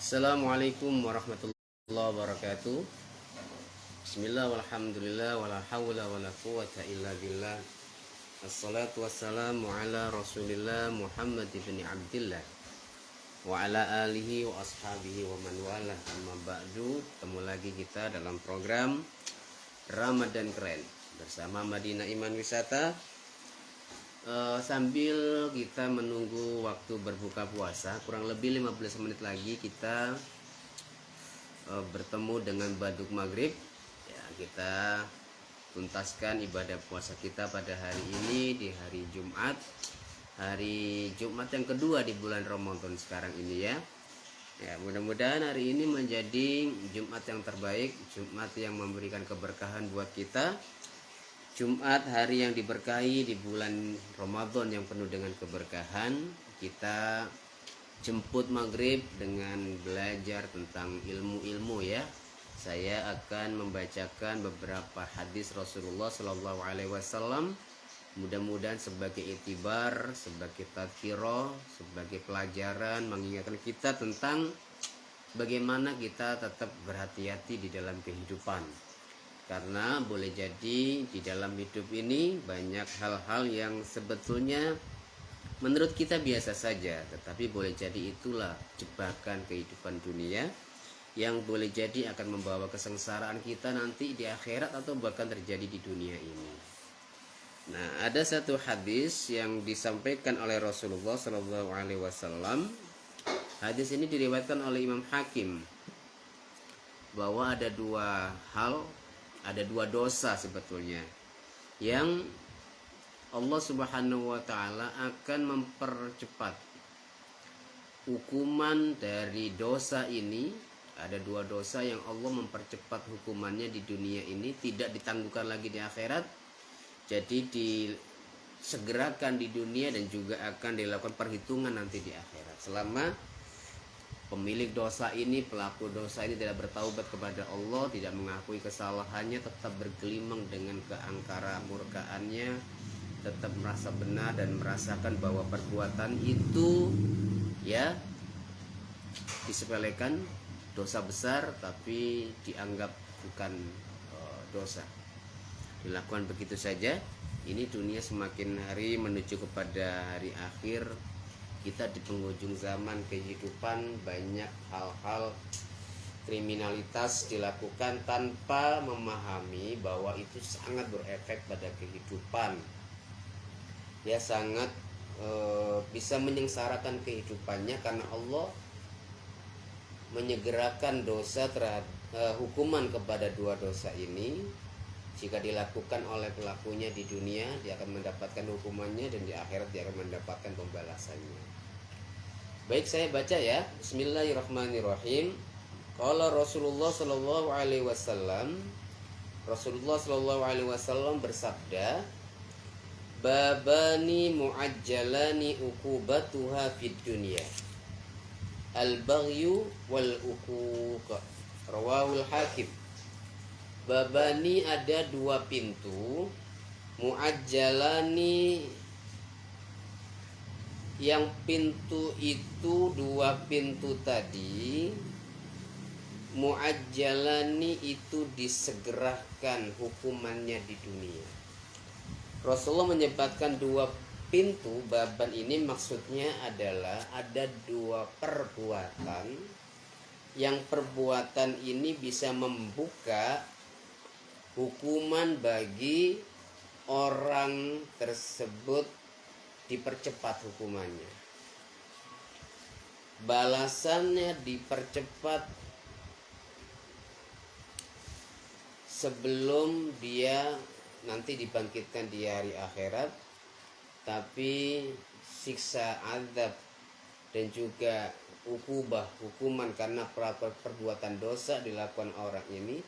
Assalamualaikum warahmatullahi wabarakatuh. Bismillah walhamdulillah wala hawla wala quwata illa billah. Assalatu wassalamu ala Rasulillah Muhammad ibn Abdillah wa ala alihi wa ashabihi wa man wala. Amma ba'du. Ketemu lagi kita dalam program Ramadan Keren bersama Madinah Iman Wisata. Sambil kita menunggu waktu berbuka puasa, kurang lebih 15 menit lagi kita bertemu dengan baduk maghrib ya. Kita tuntaskan ibadah puasa kita pada hari ini, di hari Jumat yang kedua di bulan Ramadan sekarang ini ya. Mudah-mudahan hari ini menjadi Jumat yang terbaik, Jumat yang memberikan keberkahan buat kita, Jumat hari yang diberkahi di bulan Ramadan yang penuh dengan keberkahan. Kita jemput maghrib dengan belajar tentang ilmu-ilmu ya. Saya akan membacakan beberapa hadis Rasulullah Shallallahu Alaihi Wasallam. Mudah-mudahan sebagai itibar, sebagai tadhkirah, sebagai pelajaran mengingatkan kita tentang bagaimana kita tetap berhati-hati di dalam kehidupan. Karena boleh jadi di dalam hidup ini banyak hal-hal yang sebetulnya menurut kita biasa saja, tetapi boleh jadi itulah jebakan kehidupan dunia yang boleh jadi akan membawa kesengsaraan kita nanti di akhirat atau bahkan terjadi di dunia ini. Nah, ada satu hadis yang disampaikan oleh Rasulullah Shallallahu Alaihi Wasallam. Hadis ini diriwayatkan oleh Imam Hakim bahwa ada dua dosa sebetulnya yang Allah Subhanahu wa taala akan mempercepat hukuman dari dosa ini. Ada dua dosa yang Allah mempercepat hukumannya di dunia ini, tidak ditangguhkan lagi di akhirat. Jadi disegerakan di dunia dan juga akan dilakukan perhitungan nanti di akhirat. Selama pemilik dosa ini, pelaku dosa ini tidak bertaubat kepada Allah, tidak mengakui kesalahannya, tetap bergelimang dengan keangkara murkaannya, tetap merasa benar dan merasakan bahwa perbuatan itu ya disepelekan, dosa besar tapi dianggap bukan dosa, dilakukan begitu saja. Ini dunia semakin hari menuju kepada hari akhir. Kita di penghujung zaman kehidupan, banyak hal-hal kriminalitas dilakukan tanpa memahami bahwa itu sangat berefek pada kehidupan ya, sangat bisa menyengsarakan kehidupannya, karena Allah menyegerakan dosa hukuman kepada dua dosa ini. Jika dilakukan oleh pelakunya di dunia, dia akan mendapatkan hukumannya, dan di akhirat dia akan mendapatkan pembalasannya. Baik, saya baca ya. Bismillahirrahmanirrahim. Qala Rasulullah sallallahu alaihi wasallam. Rasulullah sallallahu alaihi wasallam bersabda, babani muajjalani uqubatuha fid dunya, al-baghyu wal uquq. Rawahul Hakim. Babani, ada dua pintu, muajjalani, yang pintu itu dua pintu tadi, muajjalani itu disegerakan hukumannya di dunia. Rasulullah menyebutkan dua pintu. Baban ini maksudnya adalah ada dua perbuatan yang perbuatan ini bisa membuka hukuman bagi orang tersebut, dipercepat hukumannya, balasannya dipercepat sebelum dia nanti dibangkitkan di hari akhirat. Tapi siksa azab dan juga hukuman karena perbuatan dosa dilakukan orang ini.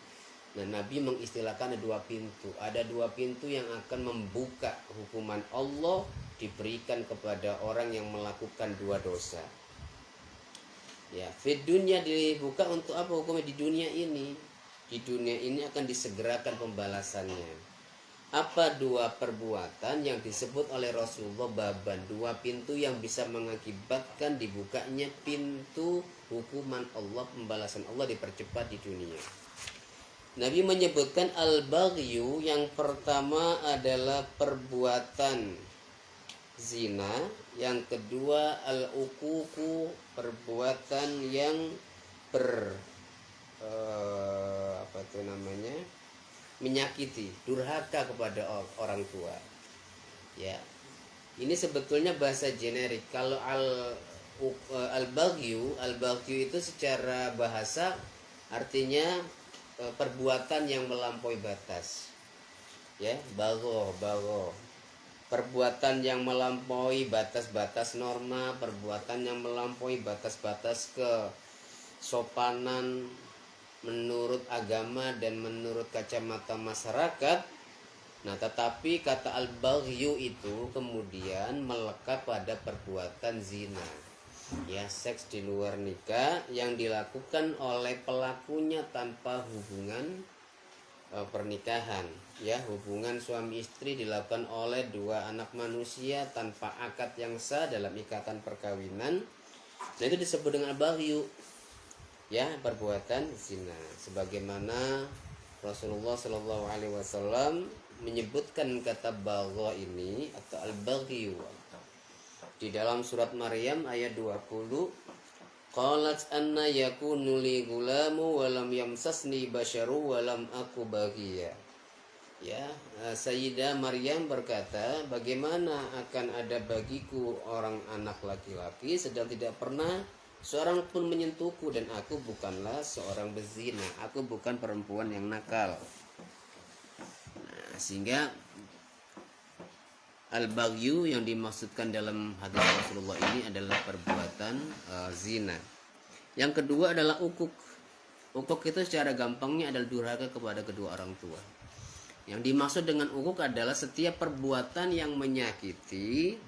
Nah, Nabi mengistilahkan ada dua pintu. Ada dua pintu yang akan membuka hukuman Allah diberikan kepada orang yang melakukan dua dosa. Ya, fid dunya dibuka untuk apa hukumnya di dunia ini? Di dunia ini akan disegerakan pembalasannya. Apa dua perbuatan yang disebut oleh Rasulullah baban, dua pintu yang bisa mengakibatkan dibukanya pintu hukuman Allah, pembalasan Allah dipercepat di dunia. Nabi menyebutkan al-baghyu, yang pertama adalah perbuatan zina, yang kedua al-uququ, perbuatan yang apa itu namanya, menyakiti, durhaka kepada orang tua. Ya, ini sebetulnya bahasa generik. Kalau al-baghyu itu secara bahasa artinya perbuatan yang melampaui batas. Ya, bago, perbuatan yang melampaui batas-batas norma, perbuatan yang melampaui batas-batas kesopanan menurut agama dan menurut kacamata masyarakat. Nah, tetapi kata al-baghyu itu kemudian melekat pada perbuatan zina, ya, seks di luar nikah yang dilakukan oleh pelakunya tanpa hubungan pernikahan, ya, hubungan suami istri dilakukan oleh dua anak manusia tanpa akad yang sah dalam ikatan perkawinan. Nah, itu disebut dengan al-baghyu, ya, perbuatan zina, sebagaimana Rasulullah Shallallahu Alaihi Wasallam menyebutkan kata bagha ini atau al-baghyu di dalam surat Maryam ayat 20. Qalat anna yakunu li gulamu walam yamsasni basyaru walam aku baghiya. Ya, Sayyidah Maryam berkata, bagaimana akan ada bagiku orang anak laki-laki sedang tidak pernah seorang pun menyentuhku, dan aku bukanlah seorang berzina, aku bukan perempuan yang nakal. Nah, sehingga al-baghyu yang dimaksudkan dalam hadis Rasulullah ini adalah perbuatan zina. Yang kedua adalah ukuk. Ukuk itu secara gampangnya adalah durhaka kepada kedua orang tua. Yang dimaksud dengan ukuk adalah setiap perbuatan yang menyakiti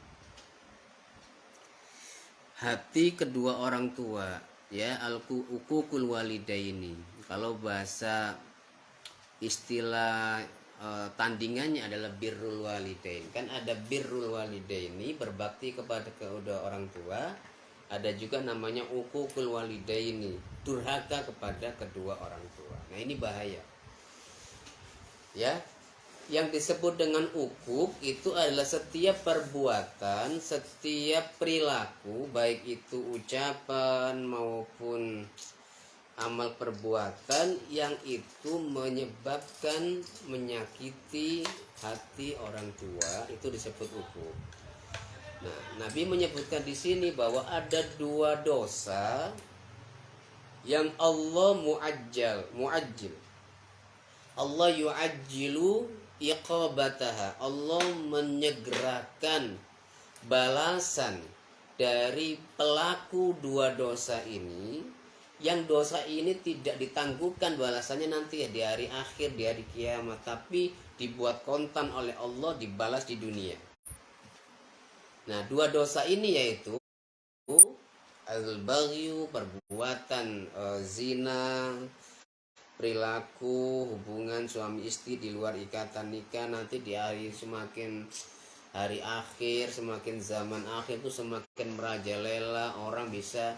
hati kedua orang tua, ya, al-uququl walidaini. Kalau bahasa istilah tandingannya adalah birrul walidain. Kan ada birrul walidaini, berbakti kepada kedua orang tua. Ada juga namanya uququl walidaini, durhaka kepada kedua orang tua. Nah, ini bahaya. Ya, yang disebut dengan uquq itu adalah setiap perbuatan, setiap perilaku, baik itu ucapan maupun amal perbuatan yang itu menyebabkan menyakiti hati orang tua, itu disebut uquq. Nah, Nabi menyebutkan di sini bahwa ada dua dosa yang Allah muajjil. Allah yu'ajjilu iqabataha. Allah menyegerakan balasan dari pelaku dua dosa ini, yang dosa ini tidak ditangguhkan balasannya nanti ya di hari akhir, di hari kiamat, tapi dibuat kontan oleh Allah, dibalas di dunia. Nah, dua dosa ini yaitu al-baghyu, perbuatan zina, perilaku hubungan suami istri di luar ikatan nikah. Nanti di hari akhir, semakin zaman akhir itu semakin merajalela, orang bisa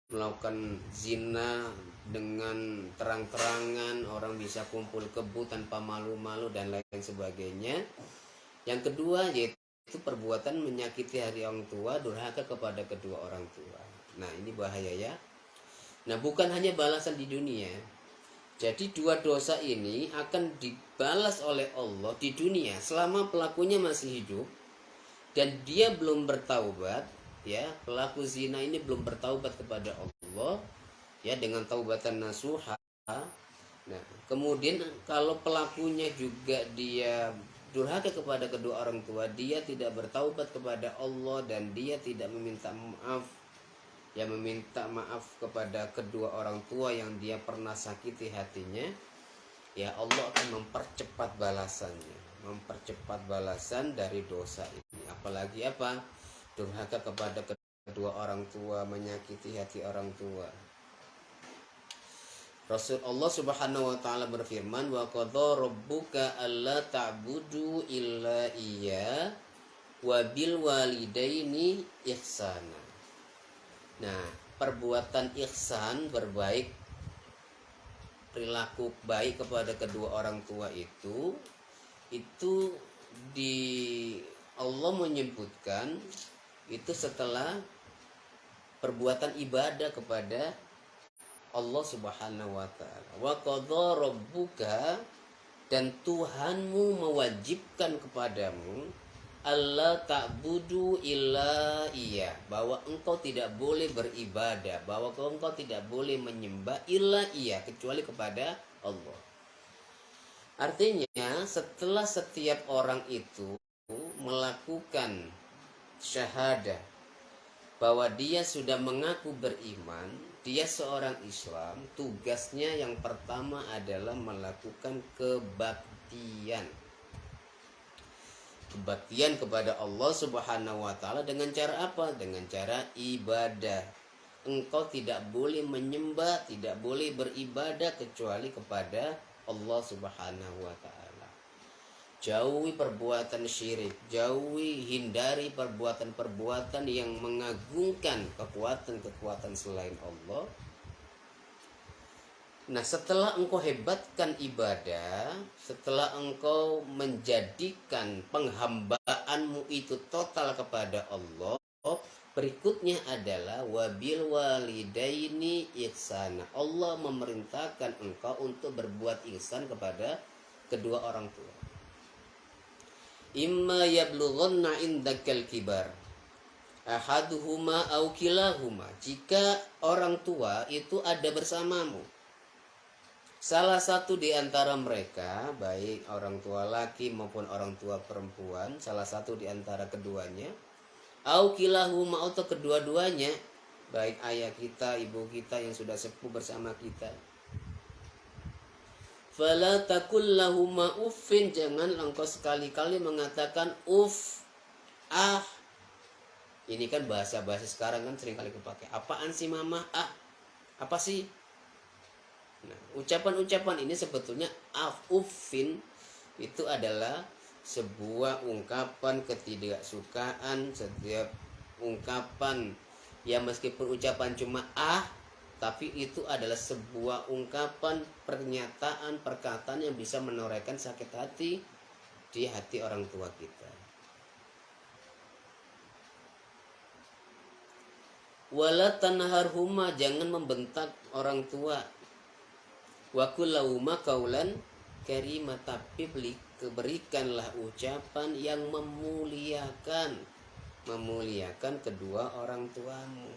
melakukan zina dengan terang-terangan, orang bisa kumpul kebo tanpa malu-malu dan lain sebagainya. Yang kedua yaitu perbuatan menyakiti hati orang tua, durhaka kepada kedua orang tua. Nah, ini bahaya, ya. Nah, bukan hanya balasan di dunia. Jadi dua dosa ini akan dibalas oleh Allah di dunia selama pelakunya masih hidup dan dia belum bertaubat, ya, pelaku zina ini belum bertaubat kepada Allah, ya, dengan taubatan nasuha. Nah, kemudian kalau pelakunya juga dia durhaka kepada kedua orang tua, dia tidak bertaubat kepada Allah dan dia tidak meminta maaf, yang meminta maaf kepada kedua orang tua yang dia pernah sakiti hatinya, ya, Allah akan mempercepat balasan dari dosa ini. Apalagi apa? Durhaka kepada kedua orang tua, menyakiti hati orang tua. Rasul Allah Subhanahu wa taala berfirman, wa qadha rabbuka alla ta'budu illa iya wa bil walidaini ihsana. Nah, perbuatan ihsan, berbaik, perilaku baik kepada kedua orang tua itu di Allah menyebutkan itu setelah perbuatan ibadah kepada Allah Subhanahu wa taala. Wa qadha rabbuka, dan Tuhanmu mewajibkan kepadamu, alla ta'budu illa iya, bahwa engkau tidak boleh beribadah, bahwa engkau tidak boleh menyembah illa iya, kecuali kepada Allah. Artinya setelah setiap orang itu melakukan syahadah bahwa dia sudah mengaku beriman, dia seorang Islam, tugasnya yang pertama adalah melakukan kebaktian. Kebaktian kepada Allah Subhanahu wa taala dengan cara apa? Dengan cara ibadah. Engkau tidak boleh menyembah, tidak boleh beribadah kecuali kepada Allah Subhanahu wa taala. Jauhi perbuatan syirik, hindari perbuatan-perbuatan yang mengagungkan kekuatan-kekuatan selain Allah. Nah, setelah engkau hebatkan ibadah, setelah engkau menjadikan penghambaanmu itu total kepada Allah, berikutnya adalah wabil walidaini ihsana. Allah memerintahkan engkau untuk berbuat ihsan kepada kedua orang tua. Imma yablughanna indakal kibar ahaduhuma aw kilahuma, jika orang tua itu ada bersamamu, salah satu di antara mereka, baik orang tua laki maupun orang tua perempuan, salah satu di antara keduanya, aw kilahuma, atau kedua-duanya, baik ayah kita, ibu kita yang sudah sepuh bersama kita, fala takul lahuma uffin, jangan engkau sekali-kali mengatakan uff, ah. Ini kan bahasa-bahasa sekarang kan sering kali kepakai. Apaan sih mama? Ah, apa sih? Nah, ucapan-ucapan ini sebetulnya uffin itu adalah sebuah ungkapan ketidaksukaan, setiap ungkapan yang meskipun ucapan cuma tapi itu adalah sebuah ungkapan, pernyataan, perkataan yang bisa menorehkan sakit hati di hati orang tua kita. Wala tanharhuma, jangan membentak orang tua. Wa qul lahuma qaulan karima, tapi berikanlah ucapan yang memuliakan kedua orang tuamu.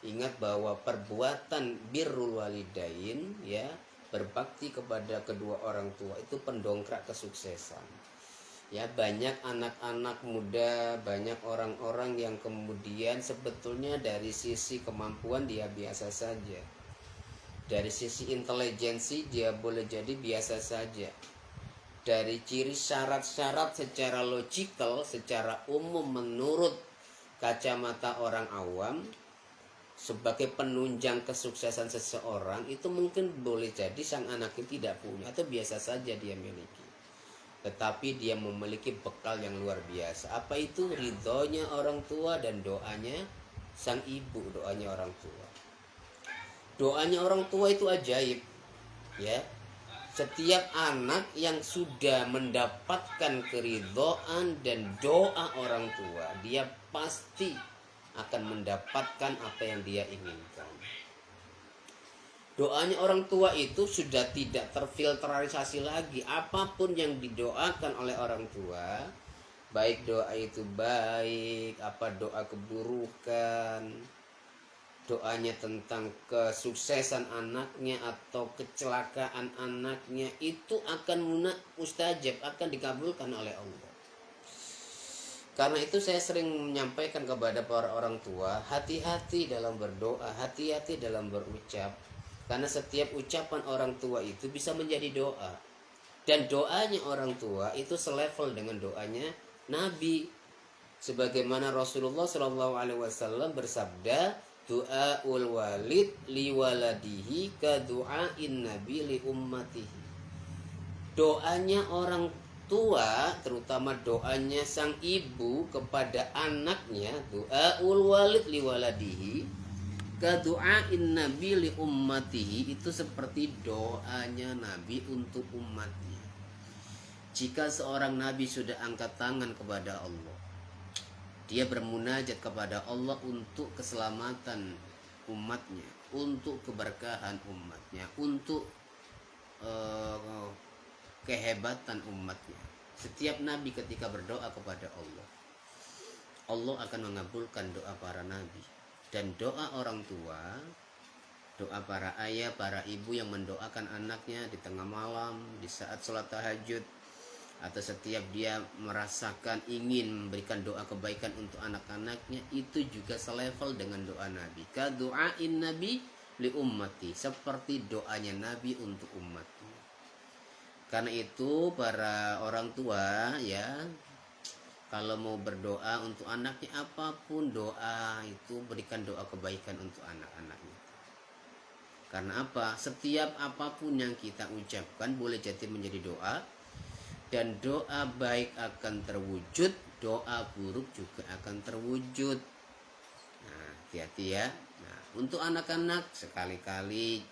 Ingat bahwa perbuatan birrul walidain, ya, berbakti kepada kedua orang tua itu pendongkrak kesuksesan. Ya, banyak anak-anak muda, banyak orang-orang yang kemudian sebetulnya dari sisi kemampuan dia biasa saja. Dari sisi intelijensi dia boleh jadi biasa saja. Dari ciri syarat-syarat secara logikal, secara umum menurut kacamata orang awam, sebagai penunjang kesuksesan seseorang itu mungkin boleh jadi sang anak itu tidak punya atau biasa saja dia miliki, tetapi dia memiliki bekal yang luar biasa. Apa itu? Ridhonya orang tua dan doanya sang ibu, doanya orang tua. Doanya orang tua itu ajaib, ya. Setiap anak yang sudah mendapatkan keridhaan dan doa orang tua, dia pasti akan mendapatkan apa yang dia inginkan. Doanya orang tua itu sudah tidak terfilterisasi lagi. Apapun yang didoakan oleh orang tua, baik doa itu baik, apa doa keburukan, doanya tentang kesuksesan anaknya atau kecelakaan anaknya, itu akan mustajab, akan dikabulkan oleh Allah. Karena itu saya sering menyampaikan kepada para orang tua, hati-hati dalam berdoa, hati-hati dalam berucap. Karena setiap ucapan orang tua itu bisa menjadi doa. Dan doanya orang tua itu selevel dengan doanya Nabi. Sebagaimana Rasulullah SAW bersabda, Du'aul walid liwaladihi ka du'ain nabi li ummatihi. Doanya orang tua, terutama doanya sang ibu kepada anaknya, du'aul walid liwaladihi ka du'ain nabi li ummatihi, itu seperti doanya nabi untuk umatnya. Jika seorang nabi sudah angkat tangan kepada Allah, dia bermunajat kepada Allah untuk keselamatan umatnya, untuk keberkahan umatnya, untuk kehebatan umatnya. Setiap nabi ketika berdoa kepada Allah, Allah akan mengabulkan doa para nabi. Dan doa orang tua, doa para ayah, para ibu yang mendoakan anaknya di tengah malam, di saat sholat tahajud, atau setiap dia merasakan ingin memberikan doa kebaikan untuk anak-anaknya, itu juga selevel dengan doa Nabi. Ka du'ain nabi li ummati, seperti doanya Nabi untuk umatnya. Karena itu para orang tua ya, kalau mau berdoa untuk anaknya, apapun doa itu, berikan doa kebaikan untuk anak-anaknya. Karena apa? Setiap apapun yang kita ucapkan boleh jadi menjadi doa. Dan doa baik akan terwujud, doa buruk juga akan terwujud. Nah, hati-hati ya. Nah, untuk anak-anak sekali-kali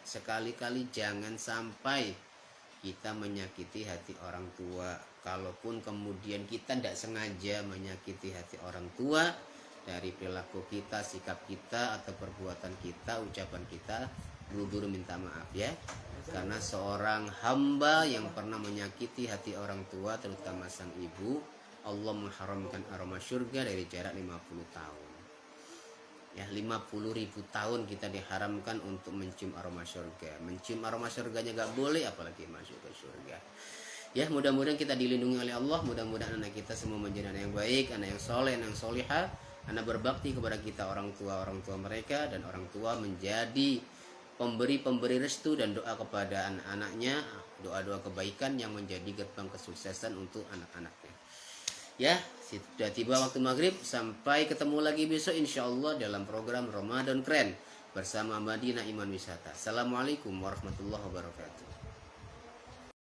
jangan sampai kita menyakiti hati orang tua. Kalaupun kemudian kita tidak sengaja menyakiti hati orang tua, dari perilaku kita, sikap kita, atau perbuatan kita, ucapan kita, buru-buru minta maaf ya. Karena seorang hamba yang pernah menyakiti hati orang tua, terutama sang ibu, Allah mengharamkan aroma surga dari jarak 50 tahun. Ya, 50.000 tahun kita diharamkan untuk mencium aroma surga. Mencium aroma surganya gak boleh, apalagi masuk ke surga. Ya, mudah-mudahan kita dilindungi oleh Allah. Mudah-mudahan anak kita semua menjadi anak yang baik, anak yang soleh, anak yang solihah, anak berbakti kepada kita orang tua mereka, dan orang tua menjadi pemberi restu dan doa kepada anak-anaknya, doa-doa kebaikan yang menjadi gerbang kesuksesan untuk anak-anaknya. Ya, sudah tiba waktu maghrib. Sampai ketemu lagi besok insyaallah dalam program Ramadan Keren bersama Madinah Iman Wisata. Assalamualaikum warahmatullahi wabarakatuh.